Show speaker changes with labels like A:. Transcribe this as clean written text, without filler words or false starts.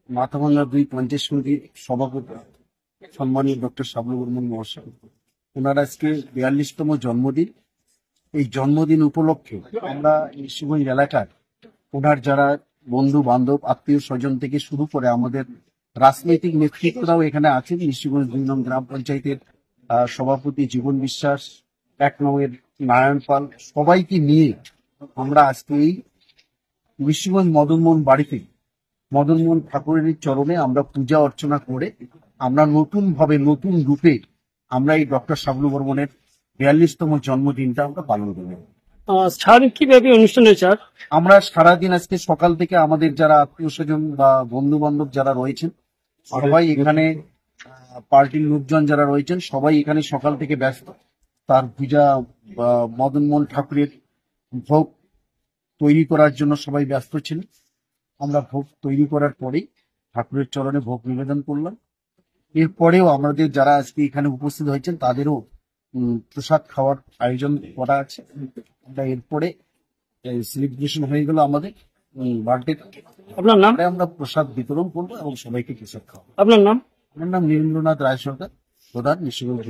A: মাথাভাঙ্গা 2 পঞ্চায়েত সমিতির সভাপতি সম্মানীয় ডক্টর শাবনূর বর্মন মহাশয়, ওনার আজকে 42তম জন্মদিন। এই জন্মদিন উপলক্ষে আমরা নিশিগঞ্জ এলাকার ওনার যারা বন্ধু বান্ধব আত্মীয় স্বজন থেকে শুরু করে আমাদের রাজনৈতিক নেতৃত্বরাও এখানে আছেন। নিশিগঞ্জ 2 নং গ্রাম পঞ্চায়েতের সভাপতি জীবন বিশ্বাস, 1 নংয়ের নারায়ণ পাল, সবাইকে নিয়ে আমরা আজকে এই নিশিগঞ্জ মদনমোহন বাড়িতে মদনমোহন ঠাকুরের চরণে আমরা পূজা অর্চনা করে আমরা নতুন ভাবে নতুন রূপে আমরা এই ডক্টর শাবনূর বর্মনের 42তম জন্মদিনটা আমরা পালন করব।
B: কিভাবে অনুষ্ঠান হয়েছে?
A: আমরা সারাদিন আজকে সকাল থেকে আমাদের যারা আত্মীয় স্বজন বা বন্ধু বান্ধব যারা রয়েছেন সবাই এখানে, পার্টির লোকজন যারা রয়েছেন সবাই এখানে সকাল থেকে ব্যস্ত। তার পূজা মদনমোহন ঠাকুরের ভোগ তৈরি করার জন্য সবাই ব্যস্ত ছিলেন। আমরা ভোগ তৈরি করার পরেই ঠাকুরের চরণে ভোগ নিবেদন করলাম। এরপরেও আমাদের যারা আজকে এখানে উপস্থিত হয়েছেন তাদেরও প্রসাদ খাওয়ার আয়োজন করা আছে। আমরা এরপরে সেলিব্রেশন হয়ে গেল আমাদের বার্থডে।
B: আপনার নাম?
A: আমরা প্রসাদ বিতরণ করবো এবং সবাইকে প্রসাদ খাওয়াবো।
B: আপনার নাম?
A: আমার নাম নীরেন্দ্রনাথ রায় সরকার, প্রধান নিশিগঞ্জ।